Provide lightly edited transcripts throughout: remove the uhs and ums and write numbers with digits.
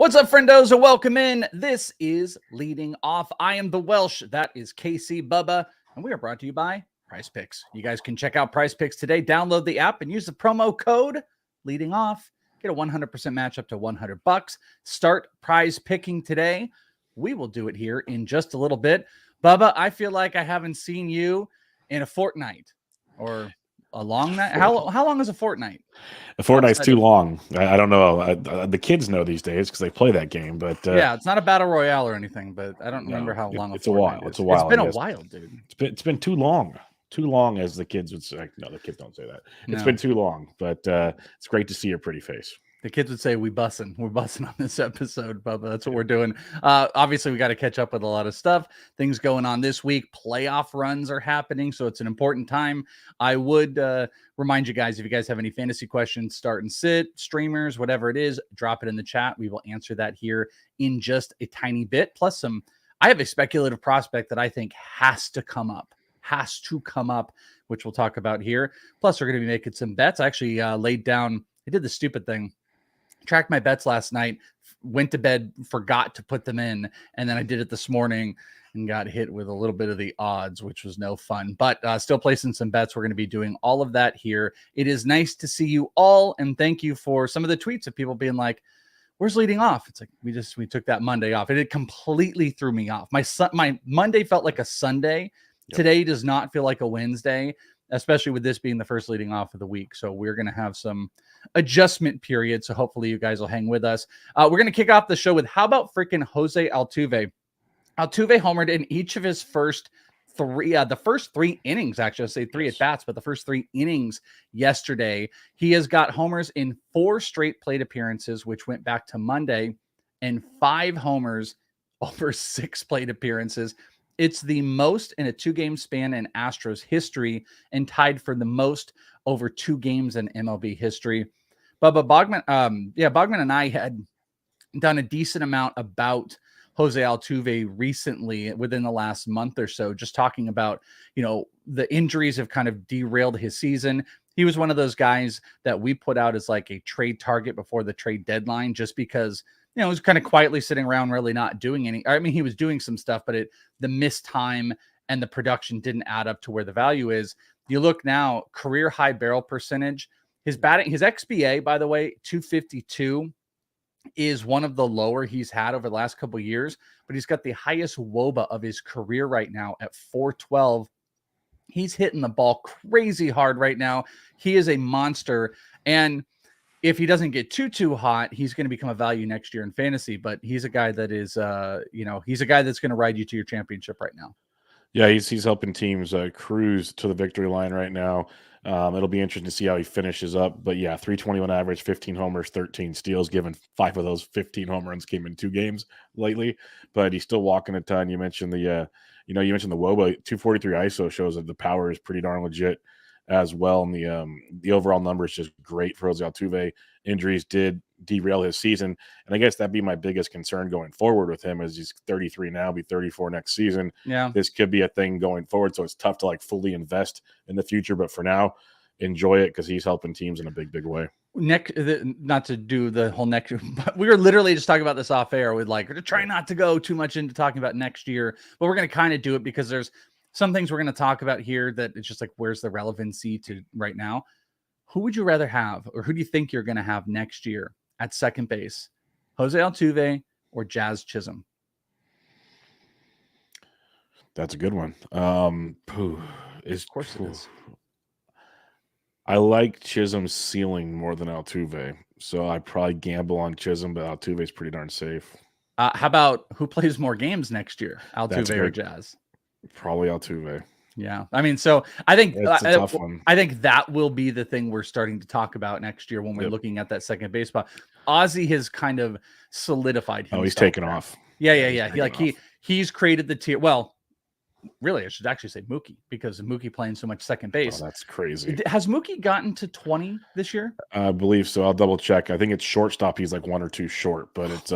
What's up, friendos, and welcome in. This is Leading Off. I am the Welsh. That is KC Bubba, and we are brought to you by PrizePicks. You guys can check out PrizePicks today. Download the app and use the promo code Leading Off. Get a 100% match up to $100. Start prize picking today. We will do it here in just a little bit. Bubba, I feel like I haven't seen you in a fortnight or a long night. How long is a fortnight? A fortnight's too long. I don't know. The kids know these days because they play that game. But yeah, it's not a battle royale or anything. But I don't remember how long it's a while. It's a while. It's been a while, dude. It's been too long. Too long, as the kids would say. No, the kids don't say that. It's been too long. But it's great to see your pretty face. The kids would say we're bussing on this episode, Bubba. That's what we're doing. Obviously, we got to catch up with a lot of stuff. Things going on this week. Playoff runs are happening, so it's an important time. I would remind you guys, if you guys have any fantasy questions, start and sit, streamers, whatever it is, drop it in the chat. We will answer that here in just a tiny bit. Plus I have a speculative prospect that I think has to come up, which we'll talk about here. Plus, we're going to be making some bets. I actually laid down, I did the stupid thing. Tracked my bets last night, went to bed, forgot to put them in, and then I did it this morning and got hit with a little bit of the odds, which was no fun, but still placing some bets. We're going to be doing all of that here. It is nice to see you all, and thank you for some of the tweets of people being like, where's Leading Off? It's like, we took that Monday off. It completely threw me off. My Monday felt like a Sunday. Yep. Today does not feel like a Wednesday, especially with this being the first Leading Off of the week. So we're going to have some adjustment period. So hopefully you guys will hang with us. We're going to kick off the show with, how about freaking Jose Altuve? Altuve homered in each of his first three, the first three innings, actually. I'll say three at bats, but the first three innings yesterday. He has got homers in 4 straight plate appearances, which went back to Monday, and 5 homers over 6 plate appearances. It's the most in a 2-game span in Astros history, and tied for the most over 2 games in MLB history. Bubba, Bogman and I had done a decent amount about Jose Altuve recently within the last month or so, just talking about, the injuries have kind of derailed his season. He was one of those guys that we put out as like a trade target before the trade deadline, just because he was kind of quietly sitting around, really not doing any. I mean, he was doing some stuff, but the missed time and the production didn't add up to where the value is. You look now, career high barrel percentage. His XBA, by the way, 252, is one of the lower he's had over the last couple of years, but he's got the highest WOBA of his career right now at 412. He's hitting the ball crazy hard right now. He is a monster, and if he doesn't get too hot, he's going to become a value next year in fantasy. But he's a guy that is, he's a guy that's going to ride you to your championship right now. Yeah, he's helping teams cruise to the victory line right now. It'll be interesting to see how he finishes up. But yeah, 321 average, 15 homers, 13 steals, given 5 of those 15 home runs came in 2 games lately. But he's still walking a ton. You mentioned the WOBA, 243 ISO shows that the power is pretty darn legit as well. And the overall number is just great for Jose Altuve. Injuries did derail his season, and I guess that'd be my biggest concern going forward with him, as he's 33 now, be 34 next season. Yeah, this could be a thing going forward, so it's tough to fully invest in the future. But for now, enjoy it, because he's helping teams in a big way. Not to do the whole next, but we were literally just talking about this off air with to try not to go too much into talking about next year, but we're going to kind of do it because there's some things we're going to talk about here that it's just where's the relevancy to right now. Who would you rather have, or who do you think you're going to have next year at second base? Jose Altuve or Jazz Chisholm? That's a good one. Of course it is. I like Chisholm's ceiling more than Altuve, so I probably gamble on Chisholm, but Altuve's pretty darn safe. How about who plays more games next year, Altuve or Jazz? Probably Altuve. Yeah, I mean, so I think it's a tough one. I think that will be the thing we're starting to talk about next year when we're looking at that second base spot. Ozzy has kind of solidified himself. Oh, he's taken off. Yeah. He's created the tier. Well, really, I should actually say Mookie, because Mookie playing so much second base. Oh, that's crazy. Has Mookie gotten to 20 this year? I believe so. I'll double check. I think it's shortstop. He's 1 or 2 short, but it's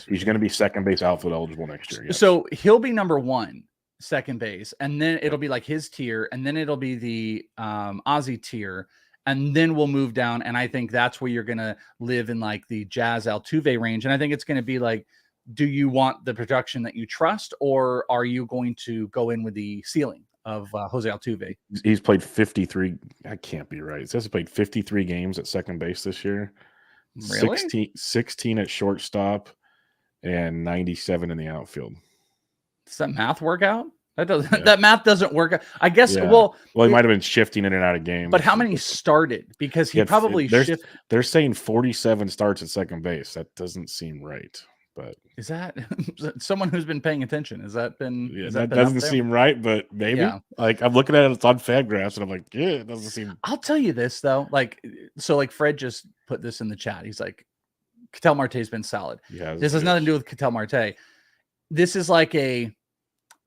he's going to be second base outfield eligible next year. Yes. So he'll be number 1. Second base, and then it'll be his tier, and then it'll be the Ozzy tier, and then we'll move down. And I think that's where you're going to live in like the Jazz Altuve range. And I think it's going to be like, do you want the production that you trust, or are you going to go in with the ceiling of Jose Altuve? He's played 53. That can't be right. It says he played 53 games at second base this year. Really? 16 at shortstop and 97 in the outfield. Does that math work out? That doesn't. That math doesn't work out. I guess. Yeah. Well, he might have been shifting in and out of games. But how many started? Because he probably shifted. They're saying 47 starts at second base. That doesn't seem right. But is that someone who's been paying attention? Has that been? Yeah, that doesn't seem right. But maybe. Yeah. Like I'm looking at it, it's on Fangraphs, and I'm like, yeah, it doesn't seem. I'll tell you this though. Like Fred just put this in the chat. He's like, Ketel Marte's been solid. Yeah, this has nothing to do with Ketel Marte. This is like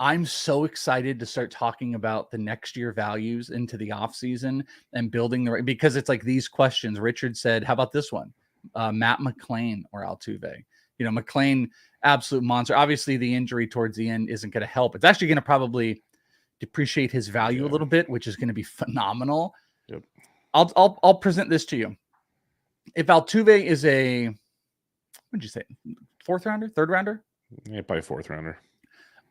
I'm so excited to start talking about the next year values into the offseason and building because it's like these questions. Richard said, how about this one? Matt McClain or Altuve? You know, McClain, absolute monster. Obviously, the injury towards the end isn't going to help. It's actually going to probably depreciate his value a little bit, which is going to be phenomenal. Yep. I'll present this to you. If Altuve is what'd you say, fourth rounder, third rounder? Yeah, probably fourth rounder.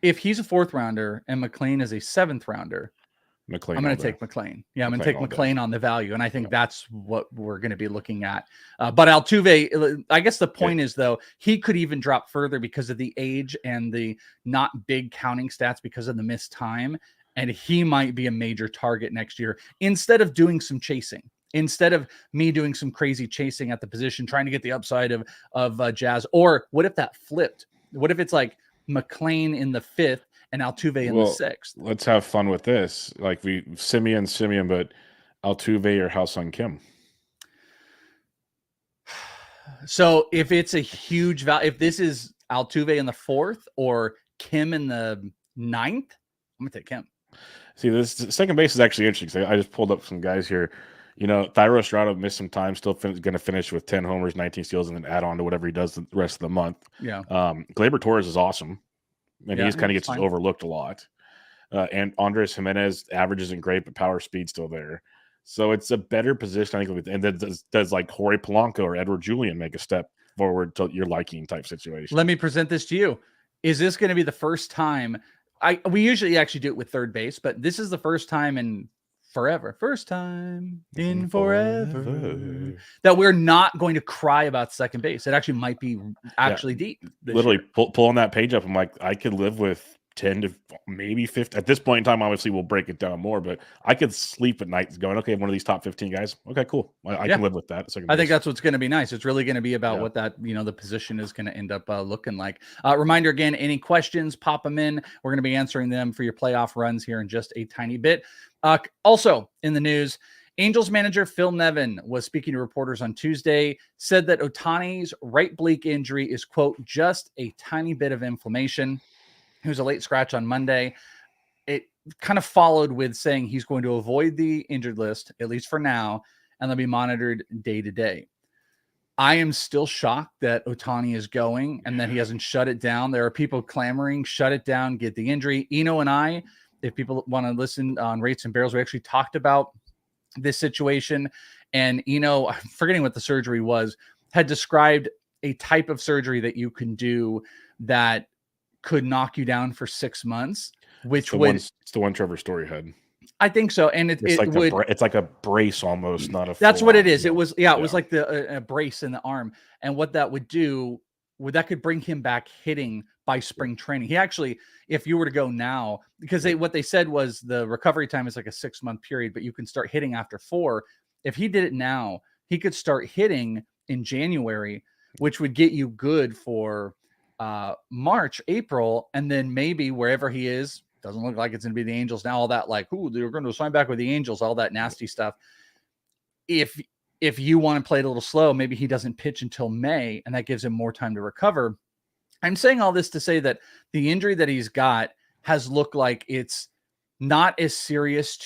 If he's a fourth rounder and McClain is a seventh rounder, McClain, I'm going to take McClain. Yeah, I'm going to take McClain on the value. And I think that's what we're going to be looking at. But Altuve, I guess the point is, though, he could even drop further because of the age and the not big counting stats because of the missed time. And he might be a major target next year instead of doing some chasing. Instead of me doing some crazy chasing at the position, trying to get the upside of Jazz. Or what if that flipped? What if it's like McClain in the fifth and Altuve in the sixth? Let's have fun with this. Like Simeon, but Altuve or Ha-Seong Kim. So if it's a huge value, if this is Altuve in the fourth or Kim in the ninth, I'm gonna take Kim. See, this second base is actually interesting. I just pulled up some guys here. You know, Thairo Estrada missed some time, still going to finish with 10 homers, 19 steals, and then add on to whatever he does the rest of the month. Yeah. Gleyber Torres is awesome, and he just kind of gets overlooked a lot. And Andres Jimenez average isn't great, but power speed's still there. So it's a better position, I think. And then does like Jorge Polanco or Edward Julian make a step forward to your liking type situation? Let me present this to you. Is this going to be the first time? We usually actually do it with third base, but this is the first time in forever. First time in forever that we're not going to cry about second base. It actually might be deep. Literally pulling that page up. I'm like, I could live with 10 to maybe 50. At this point in time, obviously we'll break it down more, but I could sleep at night going, okay, one of these top 15 guys. Okay, cool. I can live with that. I think that's what's going to be nice. It's really going to be about what that, the position is going to end up looking like. Reminder again, any questions, pop them in. We're going to be answering them for your playoff runs here in just a tiny bit. Also in the news, Angels manager Phil Nevin was speaking to reporters on Tuesday, said that Ohtani's right oblique injury is, quote, just a tiny bit of inflammation. He was a late scratch on Monday. It kind of followed with saying he's going to avoid the injured list, at least for now, and they'll be monitored day to day. I am still shocked that Ohtani is going and that he hasn't shut it down. There are people clamoring, shut it down, get the injury. Eno and I, if people want to listen on Rates and Barrels, we actually talked about this situation. And Eno, I'm forgetting what the surgery was, had described a type of surgery that you can do that could knock you down for 6 months, which it's the one Trevor Story had. I think so. And it's like a brace almost, not a. That's what it is. It was, it was like a brace in the arm. And what that would do, that could bring him back hitting by spring training. He actually, if you were to go now, because what they said was the recovery time is like a 6-month period, but you can start hitting after 4. If he did it now, he could start hitting in January, which would get you good for March, April, and then maybe wherever he is, doesn't look like it's going to be the Angels now, all that like, they're going to sign back with the Angels, all that nasty stuff. If you want to play it a little slow, maybe he doesn't pitch until May, and that gives him more time to recover. I'm saying all this to say that the injury that he's got has looked like it's not as serious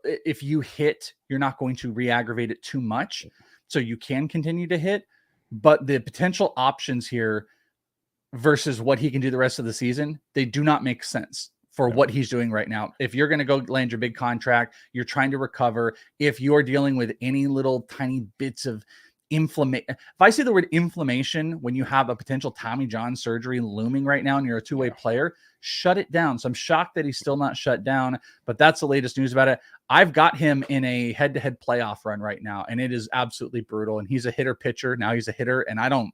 if you hit, you're not going to re-aggravate it too much. So you can continue to hit, but the potential options here versus what he can do the rest of the season, they do not make sense. for what he's doing right now. If you're going to go land your big contract, you're trying to recover. If you're dealing with any little tiny bits of inflammation, if I see the word inflammation when you have a potential Tommy John surgery looming right now and you're a two-way player, shut it down. So I'm shocked that he's still not shut down, but that's the latest news about it. I've got him in a head-to-head playoff run right now, and it is absolutely brutal. And he's a hitter pitcher. Now he's a hitter, and I don't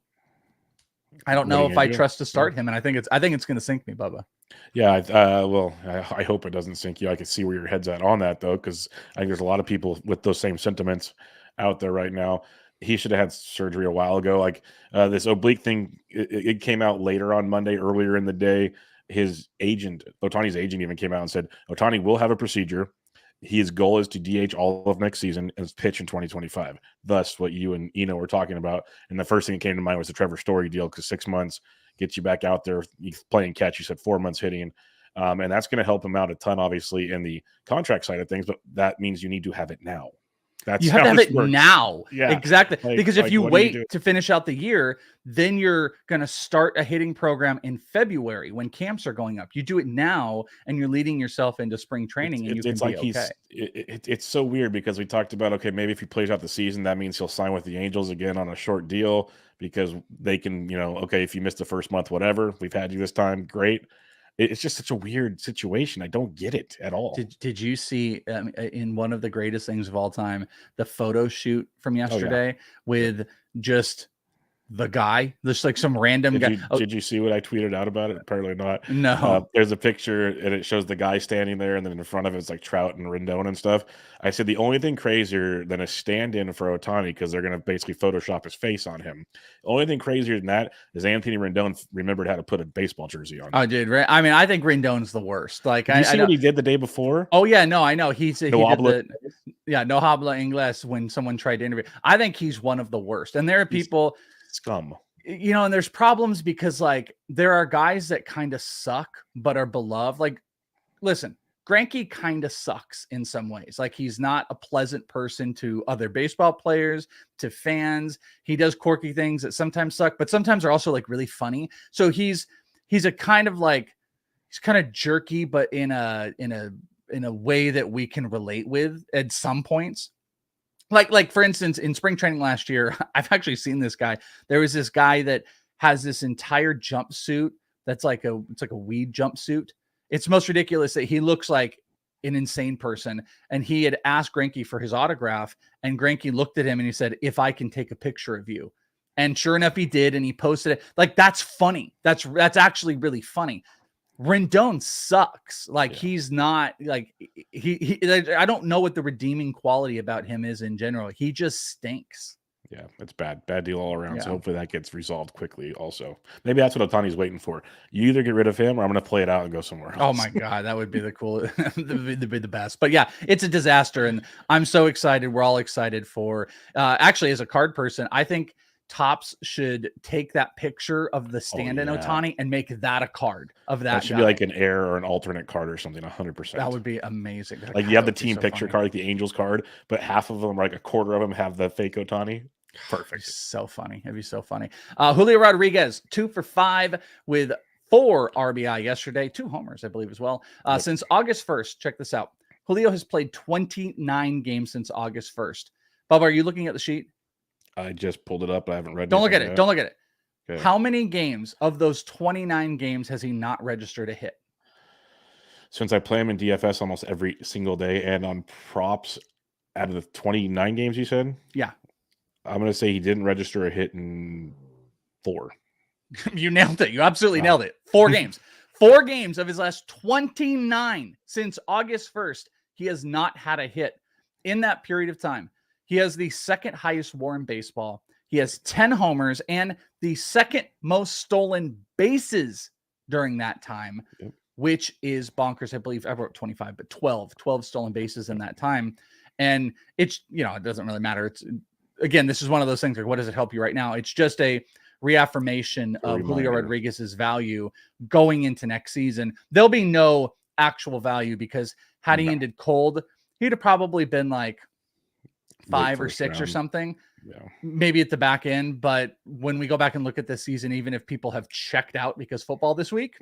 know if I trust to start him. And I think it's going to sink me, Bubba. Yeah, I hope it doesn't sink you. I can see where your head's at on that, though, because I think there's a lot of people with those same sentiments out there right now. He should have had surgery a while ago. Like this oblique thing, it came out later on Monday, earlier in the day. His agent, Ohtani's agent, even came out and said Ohtani will have a procedure. His goal is to DH all of next season and pitch in 2025. Thus, what you and Eno were talking about. And the first thing that came to mind was the Trevor Story deal, because 6 months gets you back out there playing catch. You said 4 months hitting. And that's going to help him out a ton, obviously, in the contract side of things. But that means you need to have it now. You have to have it now. Yeah, exactly. Because if you wait to finish out the year, then you're going to start a hitting program in February when camps are going up. You do it now, and you're leading yourself into spring training, and you can be okay. It's so weird because we talked about, okay, maybe if he plays out the season, that means he'll sign with the Angels again on a short deal because they can, okay, if you missed the first month, whatever, we've had you this time, great. It's just such a weird situation. I don't get it at all. Did you see in one of the greatest things of all time, the photo shoot from yesterday with just the guy, just like some random guy? Did you see what I tweeted out about it? Apparently not. No. There's a picture and it shows the guy standing there, and then in front of it's like Trout and Rendon and stuff. I said the only thing crazier than a stand-in for Ohtani, because they're going to basically Photoshop his face on him. The only thing crazier than that is Anthony Rendon remembered how to put a baseball jersey on. Oh, dude. I mean, I think Rendon's the worst. Like, you see what he did the day before? Oh yeah, no, I know. He did no habla Ingles when someone tried to interview. I think he's one of the worst. And there are people scum. And there's problems because like there are guys that kind of suck but are beloved. Like, listen, Greinke kind of sucks in some ways. Like, he's not a pleasant person to other baseball players, to fans. He does quirky things that sometimes suck, but sometimes are also like really funny. So he's a kind of like, he's kind of jerky, but in a way that we can relate with at some points. Like for instance, in spring training last year, I've actually seen this guy. There was this guy that has this entire jumpsuit that's like it's like a weed jumpsuit. It's most ridiculous that he looks like an insane person. And he had asked Greinke for his autograph, and Greinke looked at him and he said, "If I can take a picture of you." And sure enough, he did, and he posted it. Like, that's funny. That's actually really funny. Rendon sucks. Like, he's not like he I don't know what the redeeming quality about him is in general. He just stinks. Yeah, it's bad deal all around. Yeah. So hopefully that gets resolved quickly also. Maybe that's what Ohtani's waiting for. You either get rid of him or I'm going to play it out and go somewhere else. Oh my God, that would be the coolest, that'd be the best. But yeah, it's a disaster, and I'm so excited. We're all excited for actually, as a card person, I think Topps should take that picture of the stand-in Ohtani and make that a card of that. That should be like an air or an alternate card or something. 100%. That would be amazing. Like, you have the team picture card, like the Angels card, but half of them, like a quarter of them, have the fake Ohtani. Perfect. So funny. It'd be so funny. Julio Rodriguez, 2 for 5 with 4 RBI yesterday, 2 homers, I believe, as well. Since August 1st, check this out. Julio has played 29 games since August 1st. Bubba, are you looking at the sheet? I just pulled it up. I haven't read it. Don't look at it. Don't look at it. Okay. How many games of those 29 games has he not registered a hit? Since I play him in DFS almost every single day and on props, out of the 29 games you said? Yeah. I'm going to say he didn't register a hit in 4. You nailed it. You absolutely nailed it. 4 games. 4 games of his last 29 since August 1st. He has not had a hit in that period of time. He has the second highest WAR in baseball. He has 10 homers and the second most stolen bases during that time, which is bonkers. I believe I wrote 25, but 12 stolen bases in that time. And it's, it doesn't really matter. It's, again, this is one of those things like, what does it help you right now? It's just a reaffirmation of Julio Rodriguez's value going into next season. There'll be no actual value because had he ended cold, he'd have probably been like 5 or 6 or something, maybe at the back end. But when we go back and look at this season, even if people have checked out because football this week,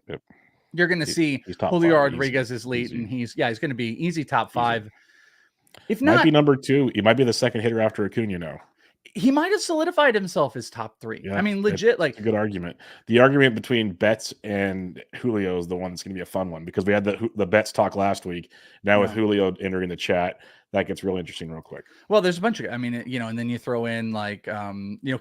you're going to see He's top Julio 5, Rodriguez is late, easy. and he's going to be easy top 5. If Might not, be number 2. He might be the second hitter after Acuna. He might have solidified himself as top 3. Yeah, I mean, legit, it's a good argument. The argument between Betts and Julio is the one that's going to be a fun one, because we had the Betts talk last week. Now with Julio entering the chat, that gets real interesting real quick. Well, there's a bunch of, and then you throw in like,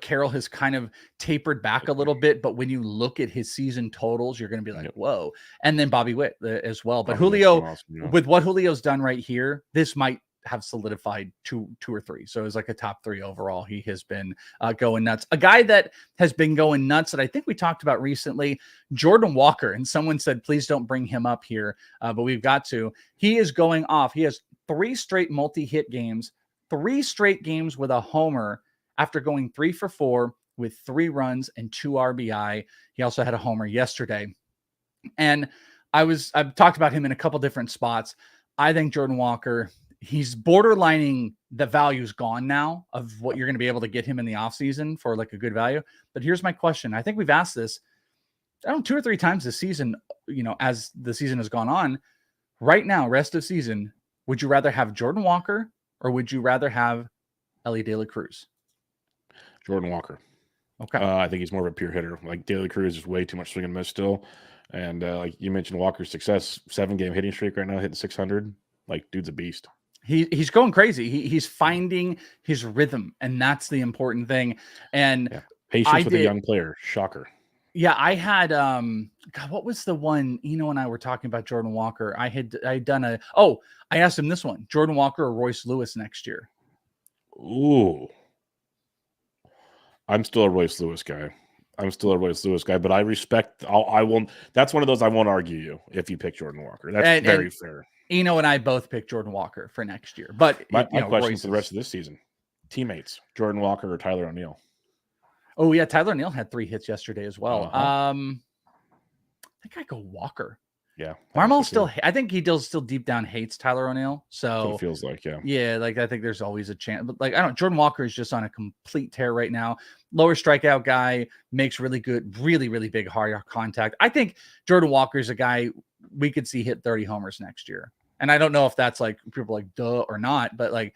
Carroll has kind of tapered back a little bit, but when you look at his season totals, you're going to be like, whoa. And then Bobby Witt as well. But Julio, awesome, with what Julio's done right here, this might have solidified two or three. So it's like a top 3 overall. He has been going nuts. A guy that has been going nuts that I think we talked about recently, Jordan Walker. And someone said, please don't bring him up here, but we've got to. He is going off. He has 3 straight multi-hit games, 3 straight games with a homer after going 3 for 4 with 3 runs and 2 RBI. He also had a homer yesterday. And I've talked about him in a couple different spots. I think Jordan Walker, he's borderlining the value's gone now of what you're going to be able to get him in the offseason for like a good value. But here's my question. I think we've asked this, 2 or 3 times this season, as the season has gone on. Right now, rest of season, would you rather have Jordan Walker or would you rather have Elly De La Cruz? Jordan Walker. Okay. I think he's more of a pure hitter. Like De La Cruz is way too much swing and miss still. And like you mentioned, Walker's success, 7-game hitting streak right now, hitting 600. Like, dude's a beast. He's going crazy. He's finding his rhythm, and that's the important thing. And patience with a young player. Shocker. Yeah, I had God, what was the one? And I were talking about Jordan Walker. I had done I asked him this one: Jordan Walker or Royce Lewis next year. Ooh, I'm still a Royce Lewis guy. But I respect. I won't. That's one of those I won't argue you if you pick Jordan Walker. That's very fair. Eno and I both picked Jordan Walker for next year. But my question for the rest of this season: teammates, Jordan Walker or Tyler O'Neill? Oh yeah, Tyler O'Neill had 3 hits yesterday as well. I think I go Walker. Yeah, Marmol still. I think he still deep down hates Tyler O'Neill. So it feels like like I think there's always a chance. But like I don't. Jordan Walker is just on a complete tear right now. Lower strikeout guy, makes really good, really big hard contact. I think Jordan Walker is a guy we could see hit 30 homers next year. And I don't know if that's like people like duh or not, but like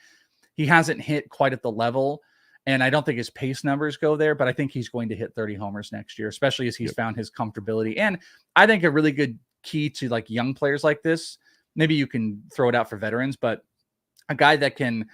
he hasn't hit quite at the level. And I don't think his pace numbers go there, but I think he's going to hit 30 homers next year, especially as he's found his comfortability. And I think a really good key to like young players like this, maybe you can throw it out for veterans, but a guy that can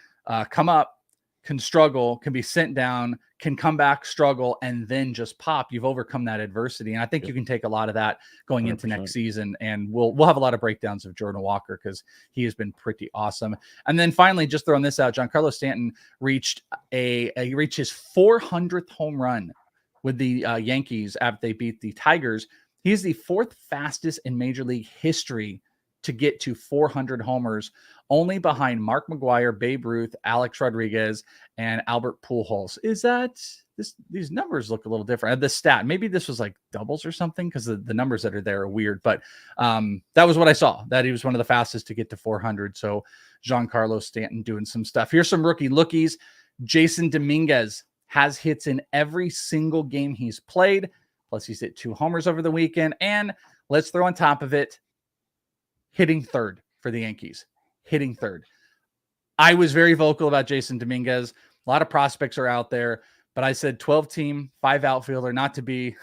come up, can struggle, can be sent down, can come back, struggle, and then just pop. You've overcome that adversity. And I think you can take a lot of that going 100%. Into next season. And we'll have a lot of breakdowns of Jordan Walker because he has been pretty awesome. And then finally, just throwing this out, Giancarlo Stanton reached his 400th home run with the Yankees after they beat the Tigers. He's the 4th fastest in Major League history to get to 400 homers, only behind Mark McGwire, Babe Ruth, Alex Rodriguez, and Albert Pujols. Is that these numbers look a little different? The stat, maybe this was like doubles or something, because the numbers that are there are weird. But that was what I saw, that he was one of the fastest to get to 400. So Giancarlo Stanton doing some stuff. Here's some rookie lookies. Jasson Dominguez has hits in every single game he's played. Plus he's hit 2 homers over the weekend. And let's throw on top of it, hitting 3rd for the Yankees. Hitting 3rd. I was very vocal about Jasson Dominguez. A lot of prospects are out there, but I said 12-team, 5 outfielder, not to be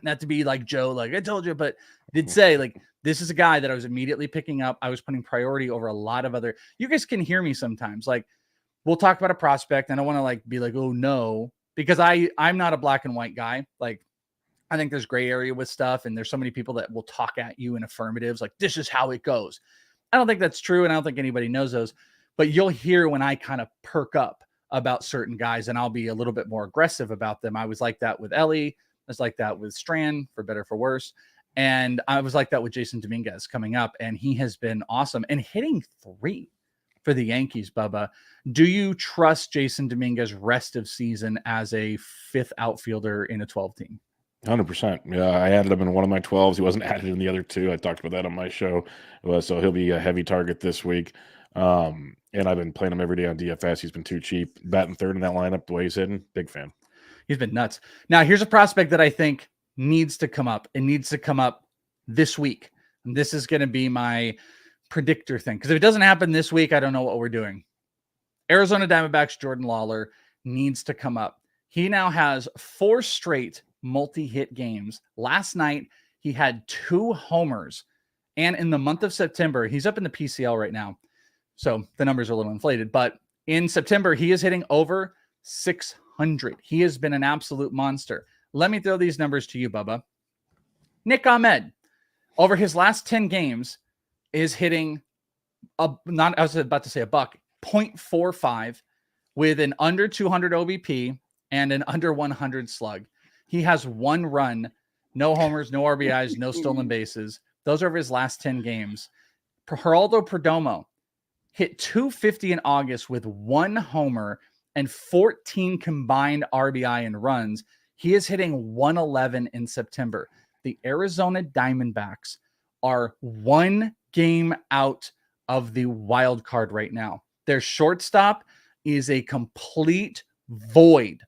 like Joe, like I told you, but I did say like this is a guy that I was immediately picking up. I was putting priority over a lot of other. You guys can hear me sometimes. Like we'll talk about a prospect. I don't want to like be like, oh no, because I'm not a black and white guy. Like I think there's gray area with stuff, and there's so many people that will talk at you in affirmatives, like this is how it goes. I don't think that's true, and I don't think anybody knows those, but you'll hear when I kind of perk up about certain guys, and I'll be a little bit more aggressive about them. I was like that with Elly. I was like that with Strand, for better or for worse. And I was like that with Jasson Dominguez coming up, and he has been awesome and hitting 3 for the Yankees, Bubba. Do you trust Jasson Dominguez rest of season as a 5th outfielder in a 12-team? 100%. Yeah, I added him in one of my 12s. He wasn't added in the other 2. I talked about that on my show. So he'll be a heavy target this week. And I've been playing him every day on DFS. He's been too cheap. Batting 3rd in that lineup, the way he's hitting, big fan. He's been nuts. Now, here's a prospect that I think needs to come up. It needs to come up this week. And this is going to be my predictor thing. Because if it doesn't happen this week, I don't know what we're doing. Arizona Diamondbacks Jordan Lawlar needs to come up. He now has 4 straight multi-hit games. Last night, he had 2 homers. And in the month of September, he's up in the PCL right now. So the numbers are a little inflated. But in September, he is hitting over 600. He has been an absolute monster. Let me throw these numbers to you, Bubba. Nick Ahmed, over his last 10 games, is hitting I was about to say a buck, 0.45 with an under 200 OBP and an under 100 slug. He has 1 run, no homers, no RBIs, no stolen bases. Those are over his last 10 games. Geraldo Perdomo hit 250 in August with 1 homer and 14 combined RBI and runs. He is hitting 111 in September. The Arizona Diamondbacks are 1 game out of the wild card right now. Their shortstop is a complete void.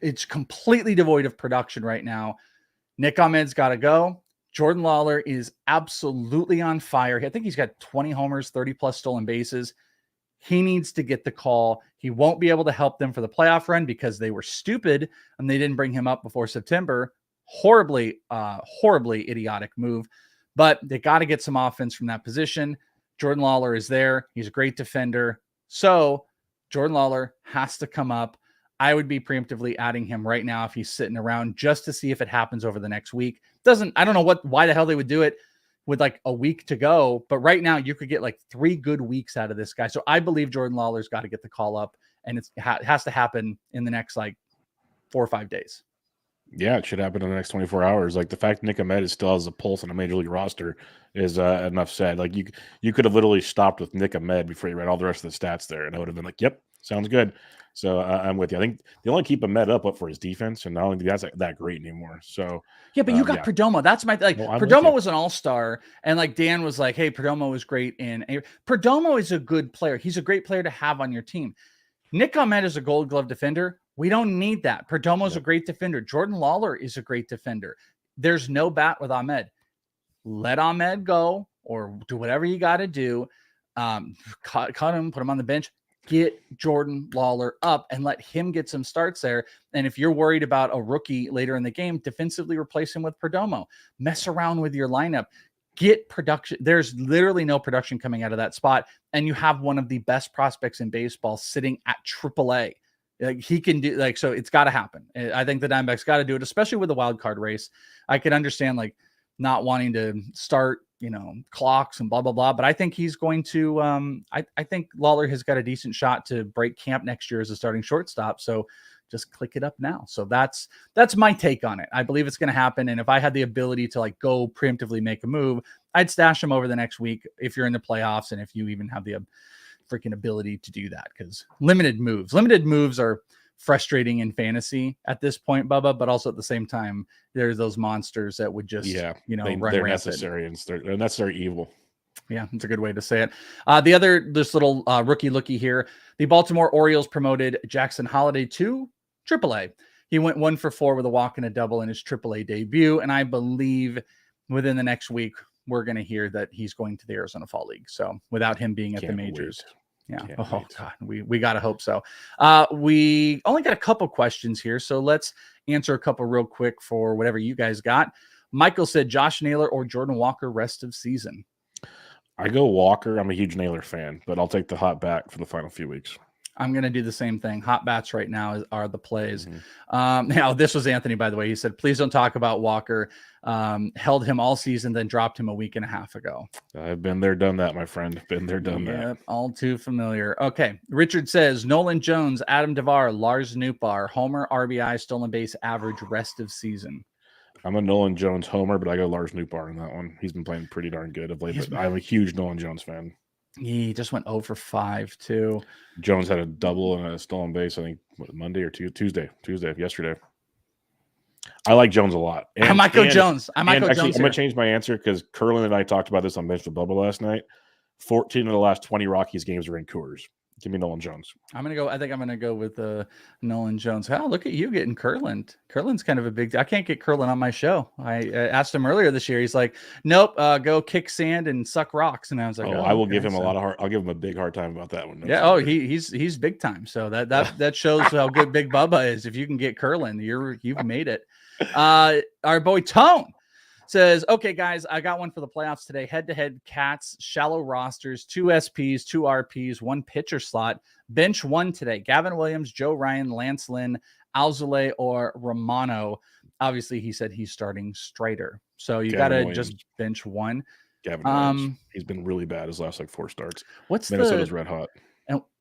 It's completely devoid of production right now. Nick Ahmed's got to go. Jordan Lawlar is absolutely on fire. I think he's got 20 homers, 30 plus stolen bases. He needs to get the call. He won't be able to help them for the playoff run because they were stupid and they didn't bring him up before September. Horribly idiotic move, but they got to get some offense from that position. Jordan Lawlar is there. He's a great defender. So Jordan Lawlar has to come up. I would be preemptively adding him right now if he's sitting around just to see if it happens over the next week. I don't know why the hell they would do it with like a week to go, but right now you could get like 3 good weeks out of this guy. So I believe Jordan Lawlar's got to get the call up, and it has to happen in the next like 4 or 5 days. Yeah, it should happen in the next 24 hours. Like the fact Nick Ahmed still has a pulse on a major league roster is enough said. Like you could have literally stopped with Nick Ahmed before you read all the rest of the stats there, and I would have been like, "Yep, sounds good." So I'm with you. I think they only keep Ahmed up for his defense, and I don't think that's that great anymore. So yeah, but you got Perdomo. That's my like. Well, Perdomo was an all-star, and like Dan was like, "Hey, Perdomo was great." Perdomo is a good player. He's a great player to have on your team. Nick Ahmed is a Gold Glove defender. We don't need that. Perdomo's a great defender. Jordan Lawlar is a great defender. There's no bat with Ahmed. Let Ahmed go or do whatever you got to do. Cut him, put him on the bench. Get Jordan Lawlar up and let him get some starts there. And if you're worried about a rookie later in the game, defensively replace him with Perdomo. Mess around with your lineup. Get production. There's literally no production coming out of that spot. And you have one of the best prospects in baseball sitting at AAA. Like he can do so it's got to happen. I think the Diamondbacks got to do it, especially with the wild card race. I could understand like not wanting to start, clocks and blah, blah, blah. But I think he's going to, I think Lawlar has got a decent shot to break camp next year as a starting shortstop. So just click it up now. So that's my take on it. I believe it's going to happen. And if I had the ability to like go preemptively make a move, I'd stash him over the next week if you're in the playoffs. And if you even have the freaking ability to do that, because limited moves are frustrating in fantasy at this point, Bubba, but also at the same time, there's those monsters that would just, run they're rampant. Necessary and they're necessary evil. Yeah, it's a good way to say it. This little rookie looky here, the Baltimore Orioles promoted Jackson Holliday to AAA. He went 1 for 4 with a walk and a double in his AAA debut. And I believe within the next week, we're going to hear that he's going to the Arizona Fall League. So without him being at the majors. Yeah. God, we got to hope so. We only got a couple questions here. So let's answer a couple real quick for whatever you guys got. Michael said Josh Naylor or Jordan Walker rest of season. I go Walker. I'm a huge Naylor fan, but I'll take the hot bat for the final few weeks. I'm going to do the same thing. Hot bats right now are the plays. Now, this was Anthony, by the way. He said, please don't talk about Walker. Held him all season, then dropped him a week and a half ago. I've been there, done that, my friend. Been there, done that. All too familiar. Okay. Richard says, Nolan Jones, Adam Devar, Lars Nootbaar, homer, RBI, stolen base, average, rest of season. I'm a Nolan Jones homer, but I go Lars Nootbaar in that one. He's been playing pretty darn good of late, but I'm a huge Nolan Jones fan. He just went 0 for 5 too. Jones had a double and a stolen base, I think, Monday or Tuesday, yesterday. I like Jones a lot. I might go Jones. I'm going to change my answer because Curlin and I talked about this on Bench with Bubba last night. 14 of the last 20 Rockies games are in Coors. Give me Nolan Jones. I think I'm gonna go with Nolan Jones. Oh, look at you getting Curland. Curland's kind of a big. I can't get Curland on my show. I asked him earlier this year. He's like, nope, go kick sand and suck rocks. And I was like, I will give him a lot of I'll give him a big hard time about that one. No he's big time. So that shows how good Big Bubba is. If you can get Curland, you've made it. Our boy Tone says, okay, guys, I got one for the playoffs today. Head-to-head Cats, shallow rosters, 2 SPs, 2 RPs, 1 pitcher slot. Bench 1 today. Gavin Williams, Joe Ryan, Lance Lynn, Altuve, or Romano. Obviously, he said he's starting Strider. So you got to just bench 1. Gavin Williams. He's been really bad his last 4 starts. What's Minnesota's red hot.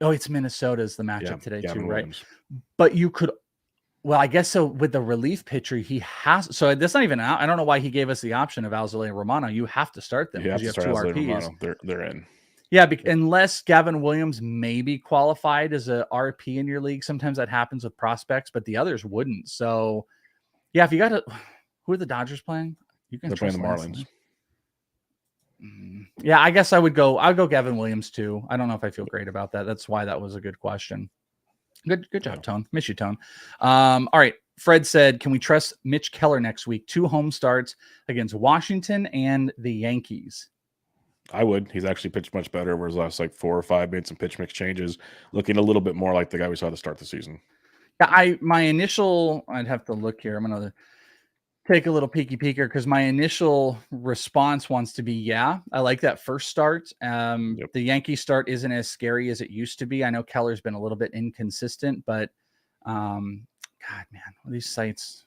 It's Minnesota's the matchup today Gavin too, Williams. Right? But you could. Well, I guess so. With the relief pitcher, he has. So that's not even out. I don't know why he gave us the option of Altuve and Romano. You have to start them because you have 2 RPs. They're in. Yeah, unless Gavin Williams may be qualified as a RP in your league. Sometimes that happens with prospects, but the others wouldn't. So, yeah, if you got to, who are the Dodgers playing? They're playing the Marlins. Yeah, I guess I'll go Gavin Williams too. I don't know if I feel great about that. That's why that was a good question. Good job, Tone. Miss you, Tone. All right. Fred said, can we trust Mitch Keller next week? 2 home starts against Washington and the Yankees. I would. He's actually pitched much better. Whereas last 4 or 5 made some pitch mix changes, looking a little bit more like the guy we saw to start the season. Yeah, I'd have to look here. I'm gonna take a little peeker because my initial response wants to be, yeah, I like that first start. The Yankee start isn't as scary as it used to be. I know Keller's been a little bit inconsistent, but God, man, these sites,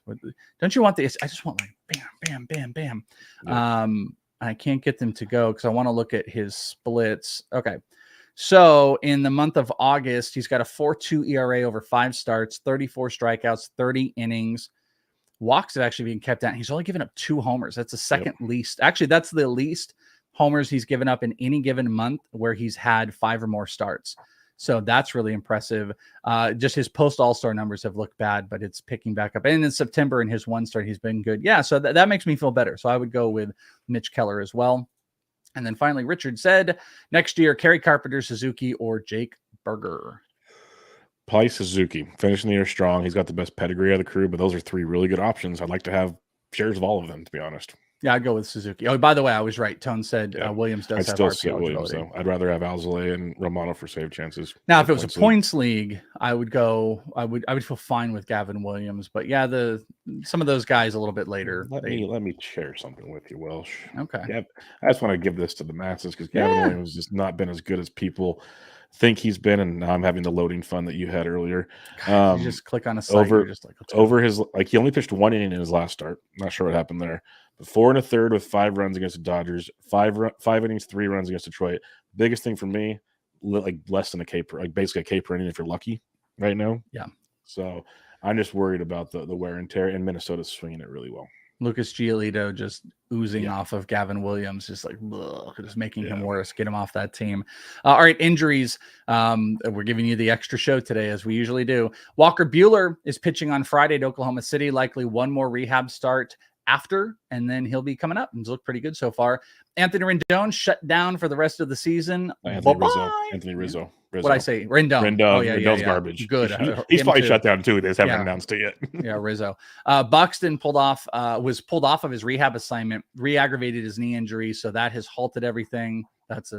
don't you want this? I just want like bam, bam, bam, bam. Yeah. I can't get them to go because I want to look at his splits. Okay. So in the month of August, he's got a 4.2 ERA over 5 starts, 34 strikeouts, 30 innings. Walks have actually been kept down. He's only given up 2 homers. That's the second least. Actually, that's the least homers he's given up in any given month where he's had 5 or more starts. So that's really impressive. Just his post All-Star numbers have looked bad, but it's picking back up. And in September, in his 1 start, he's been good. Yeah, so that makes me feel better. So I would go with Mitch Keller as well. And then finally, Richard said, next year, Kerry Carpenter, Suzuki, or Jake Berger. Probably Suzuki, finishing the year strong. He's got the best pedigree of the crew, but those are 3 really good options. I'd like to have shares of all of them, to be honest. Yeah, I'd go with Suzuki. Oh, by the way, I was right. Tone said Williams does have still RP sit Williams, though. I'd rather have Altuve and Romano for save chances. Now, if it was a points league, I would feel fine with Gavin Williams. But yeah, some of those guys a little bit later. Let me share something with you, Welsh. Okay. Yeah, I just want to give this to the masses because Gavin Williams has not been as good as people think he's been, and now I'm having the loading fun that you had earlier. You just click on a site. He only pitched 1 inning in his last start. Not sure what happened there. But 4 1/3 with 5 runs against the Dodgers. 5 innings, 3 runs against Detroit. Biggest thing for me, less than a K per, basically a K per inning if you're lucky right now. Yeah. So I'm just worried about the wear and tear, and Minnesota's swinging it really well. Lucas Giolito just oozing off of Gavin Williams, just just making him worse. Get him off that team. All right, injuries. We're giving you the extra show today, as we usually do. Walker Buehler is pitching on Friday at Oklahoma City. Likely 1 more rehab start after, and then he'll be coming up. He's looked pretty good so far. Anthony Rendon shut down for the rest of the season. Anthony Rizzo. What I say? Rendon. Oh, yeah, Rendon's garbage. Good. He's probably shut down too. They just haven't announced it yet. Yeah, Rizzo. Buxton was pulled off of his rehab assignment, re-aggravated his knee injury, so that has halted everything. That's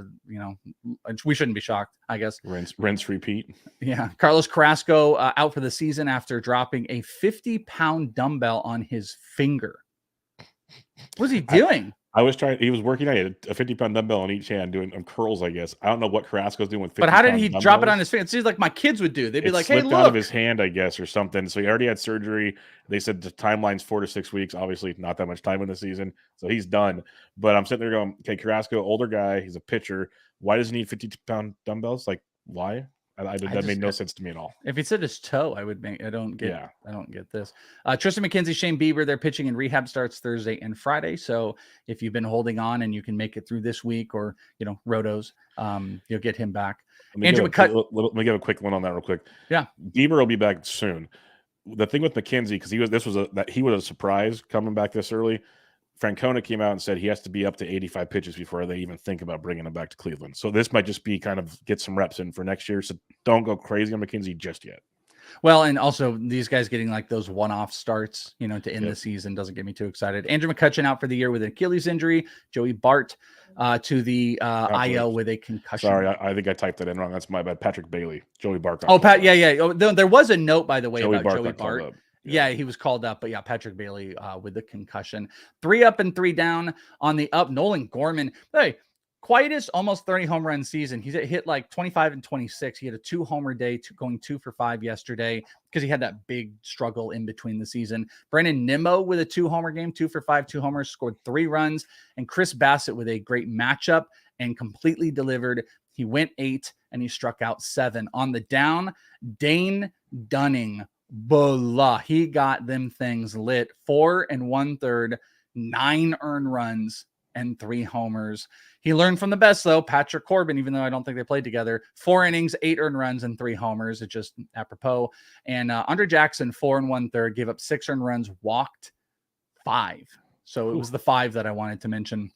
we shouldn't be shocked, I guess. Rinse, repeat. Yeah. Carlos Carrasco out for the season after dropping a 50-pound dumbbell on his finger. What's he doing? He was working. I had a 50-pound dumbbell on each hand doing curls, I guess. I don't know what Carrasco's doing with 50 But how did he drop it on his finger? It seems like my kids would do. They'd be like, hey, look. Out of his hand, I guess, or something. So he already had surgery. They said the timeline's 4 to 6 weeks. Obviously, not that much time in the season. So he's done. But I'm sitting there going, okay, Carrasco, older guy. He's a pitcher. Why does he need 50-pound dumbbells? Like, why? That made no sense to me at all. If he said his toe, I don't get this. Tristan McKenzie, Shane Bieber, they're pitching in rehab starts Thursday and Friday. So if you've been holding on and you can make it through this week or, rotos, you'll get him back. Let me give a quick one on that real quick. Yeah. Bieber will be back soon. The thing with McKenzie, because he was a surprise coming back this early. Francona came out and said he has to be up to 85 pitches before they even think about bringing him back to Cleveland. So this might just be kind of get some reps in for next year. So don't go crazy on McKenzie just yet. Well, and also these guys getting like those one-off starts, to end the season doesn't get me too excited. Andrew McCutchen out for the year with an Achilles injury. Joey Bart to the IL with a concussion. Sorry, I think I typed that in wrong. That's my bad. Patrick Bailey, Joey Bart. Yeah. Oh, there was a note, by the way, Joey about Bart Joey Bart. Yeah, he was called up, but yeah, Patrick Bailey with the concussion. 3 up and 3 down on the up. Nolan Gorman, hey, quietest almost 30 home run season. He's hit like 25 and 26. He had a 2-homer day, going 2 for 5 yesterday because he had that big struggle in between the season. Brandon Nimmo with a 2-homer game, 2 for 5, 2 homers, scored 3 runs. And Chris Bassett with a great matchup and completely delivered. He went 8 and he struck out 7. On the down, Dane Dunning. Blah. He got them things lit. 4 1/3, 9 earned runs, and 3 homers. He learned from the best, though, Patrick Corbin, even though I don't think they played together. 4 innings, 8 earned runs, and 3 homers. It's just apropos. And Andre Jackson, 4 1/3, gave up 6 earned runs, walked 5. So it was the 5 that I wanted to mention.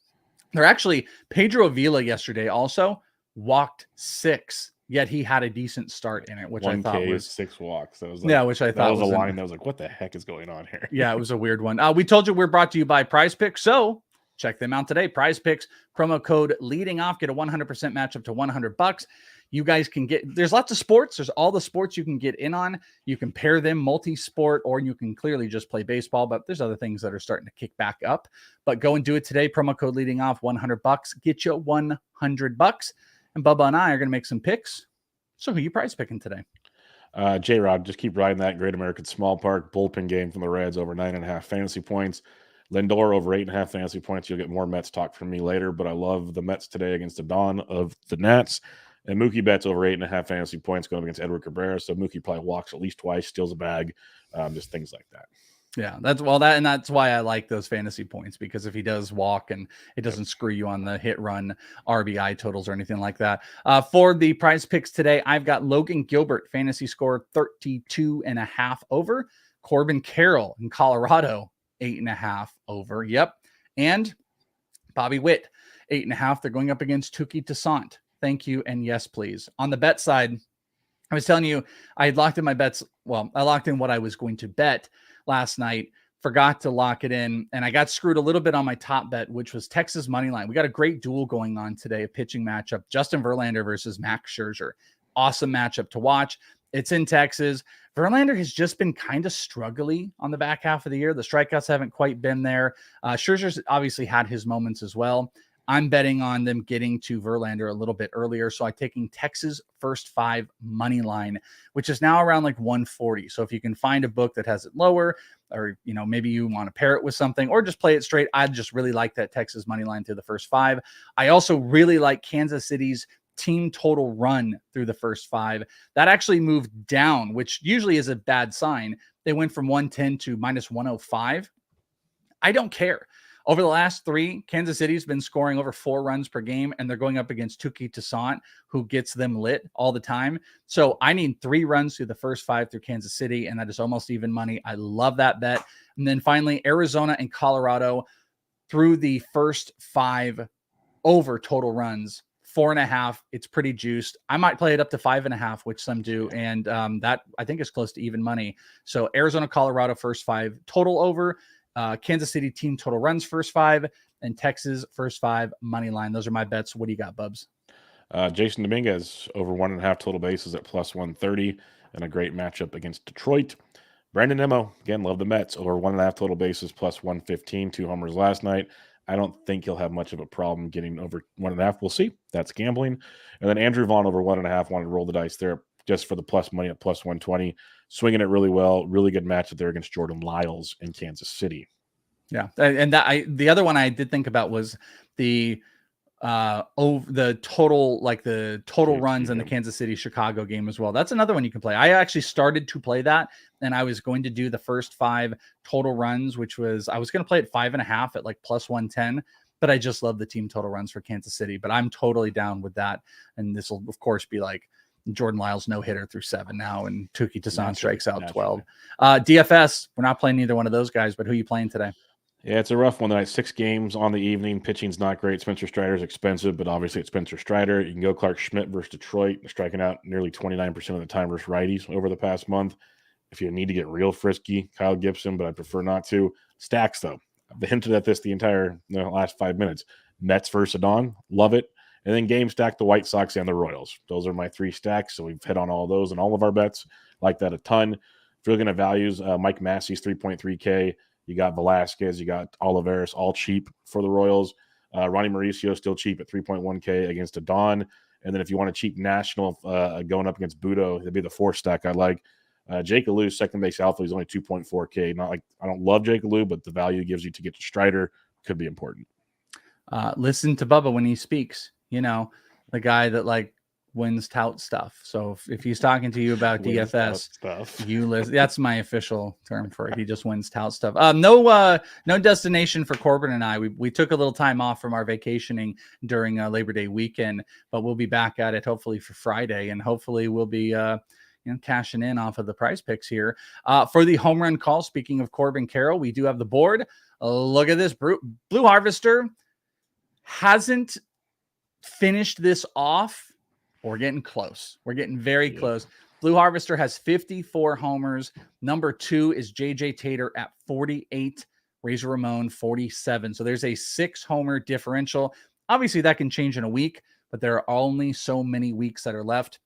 They're actually, Pedro Avila yesterday also walked 6. Yet he had a decent start in it, which I thought was 6 walks. That was which I thought was a line that was like, what the heck is going on here? Yeah, it was a weird one. We told you we're brought to you by PrizePicks, so check them out today. PrizePicks, promo code leading off, get a 100% match up to $100. You guys can there's lots of sports. There's all the sports you can get in on. You can pair them multi-sport, or you can clearly just play baseball, but there's other things that are starting to kick back up. But go and do it today. Promo code leading off, $100, get you $100. And Bubba and I are going to make some picks. So who are you prize picking today? J-Rod, just keep riding that Great American Small Park bullpen game from the Reds over 9.5 fantasy points. Lindor over 8.5 fantasy points. You'll get more Mets talk from me later, but I love the Mets today against the dawn of the Nats. And Mookie Betts over 8.5 fantasy points going up against Edward Cabrera. So Mookie probably walks at least twice, steals a bag, just things like that. Yeah, that's why I like those fantasy points, because if he does walk and it doesn't screw you on the hit run RBI totals or anything like that. For the prize picks today, I've got Logan Gilbert, fantasy score 32.5 over. Corbin Carroll in Colorado, 8.5 over. Yep. And Bobby Witt, 8.5. They're going up against Tuki Toussaint. Thank you. And yes, please. On the bet side, I was telling you, I had locked in my bets. Well, I locked in what I was going to bet last night, forgot to lock it in, and I got screwed a little bit on my top bet, which was Texas money line. We got a great duel going on today, a pitching matchup, Justin Verlander versus Max Scherzer. Awesome matchup to watch. It's in Texas. Verlander has just been kind of struggly on the back half of the year. The strikeouts haven't quite been there. Scherzer's obviously had his moments as well. I'm betting on them getting to Verlander a little bit earlier. So I'm taking Texas first 5 money line, which is now around like 140. So if you can find a book that has it lower, or, maybe you want to pair it with something or just play it straight, I just really like that Texas money line through the first 5. I also really like Kansas City's team total run through the first 5. That actually moved down, which usually is a bad sign. They went from 110 to minus 105. I don't care. Over the last 3, Kansas City's been scoring over 4 runs per game, and they're going up against Tuki Toussaint, who gets them lit all the time. So I need 3 runs through the first 5 through Kansas City, and that is almost even money. I love that bet. And then finally, Arizona and Colorado through the first 5 over total runs, 4.5. It's pretty juiced. I might play it up to 5.5, which some do, and that I think is close to even money. So Arizona, Colorado, first 5 total over. Kansas City team total runs first 5, and Texas first 5 money line. Those are my bets. What do you got, Bubs? Jasson Dominguez over 1.5 total bases at plus 130, and a great matchup against Detroit. Brandon Nimmo, again, love the Mets, over 1.5 total bases plus 115, 2 homers last night. I don't think he'll have much of a problem getting over 1.5. We'll see. That's gambling. And then Andrew Vaughn over 1.5, wanted to roll the dice there just for the plus money at plus 120. Swinging it really well. Really good matchup there against Jordan Lyles in Kansas City. Yeah. And the other one I did think about was the total runs in the Kansas City Chicago game as well. That's another one you can play. I actually started to play that, and I was going to do the first 5 total runs, which was, I was going to play at 5.5 at like plus 110, but I just love the team total runs for Kansas City. But I'm totally down with that. And this will of course be like Jordan Lyles no hitter through 7 now, and Tuki Toussaint strikes out 12. DFS, we're not playing either one of those guys, but who are you playing today? Yeah, it's a rough one tonight. 6 games on the evening. Pitching's not great. Spencer Strider's expensive, but obviously it's Spencer Strider. You can go Clark Schmidt versus Detroit, striking out nearly 29% of the time versus righties over the past month. If you need to get real frisky, Kyle Gibson, but I prefer not to. Stacks, though. I've hinted at this the entire last 5 minutes. Mets versus Dawn, love it. And then game stack the White Sox and the Royals. Those are my 3 stacks, so we've hit on all those and all of our bets. Like that a ton. If you're looking at values, Mike Massey's 3.3K. You got Velasquez, you got Olivares, all cheap for the Royals. Ronnie Mauricio still cheap at 3.1K against a Dawn. And then if you want a cheap national going up against Budo, it'd be the 4 stack I like. Jake Alou, second base alpha, he's only 2.4K. Not like I don't love Jake Alou, but the value he gives you to get to Strider could be important. Listen to Bubba when he speaks. You know, the guy that like wins tout stuff. So if he's talking to you about DFS stuff, you listen. That's my official term for it. He just wins tout stuff. No destination for Corbin and I. We took a little time off from our vacationing during Labor Day weekend, but we'll be back at it hopefully for Friday, and hopefully we'll be cashing in off of the PrizePicks here for the home run call. Speaking of Corbin Carroll, we do have the board. Look at this. Blue Harvester hasn't finished this off. We're getting close. We're getting very close. Blue Harvester has 54 homers. Number 2 is JJ Tater at 48. Razor Ramon 47. So there's a 6 homer differential. Obviously that can change in a week, but there are only so many weeks that are left.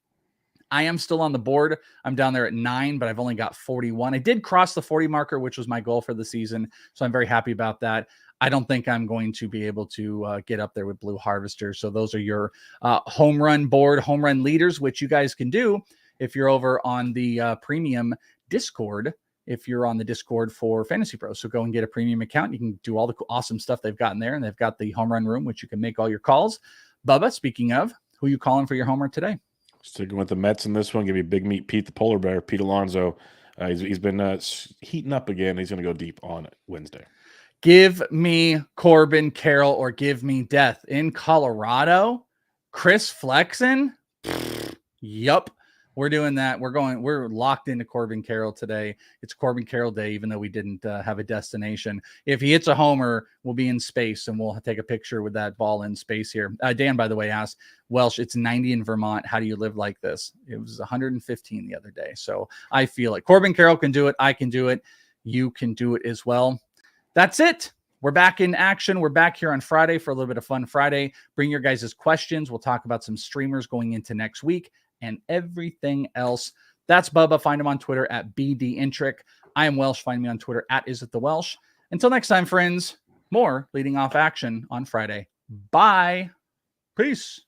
I am still on the board. I'm down there at 9, but I've only got 41. I did cross the 40 marker, which was my goal for the season. So I'm very happy about that. I don't think I'm going to be able to get up there with Blue Harvester. So those are your home run board, home run leaders, which you guys can do if you're over on the premium Discord, if you're on the Discord for FantasyPros. So go and get a premium account. You can do all the awesome stuff they've got in there. And they've got the home run room, which you can make all your calls. Bubba, speaking of, who are you calling for your homer today? Sticking with the Mets in this one, give you Big Meat Pete the Polar Bear, Pete Alonso. He's been heating up again. He's going to go deep on Wednesday. Give me Corbin Carroll or give me death. In Colorado, Chris Flexen? Yup. We're doing that. We're locked into Corbin Carroll today. It's Corbin Carroll day, even though we didn't have a destination. If he hits a homer, we'll be in space and we'll take a picture with that ball in space here. Dan, by the way, asked, Welsh, it's 90 in Vermont. How do you live like this? It was 115 the other day. So I feel it. Corbin Carroll can do it. I can do it. You can do it as well. That's it. We're back in action. We're back here on Friday for a little bit of fun Friday. Bring your guys' questions. We'll talk about some streamers going into next week and everything else. That's Bubba. Find him on Twitter at BDintric. I am Welsh. Find me on Twitter at IsItTheWelsh. Until next time, friends, more leading off action on Friday. Bye. Peace.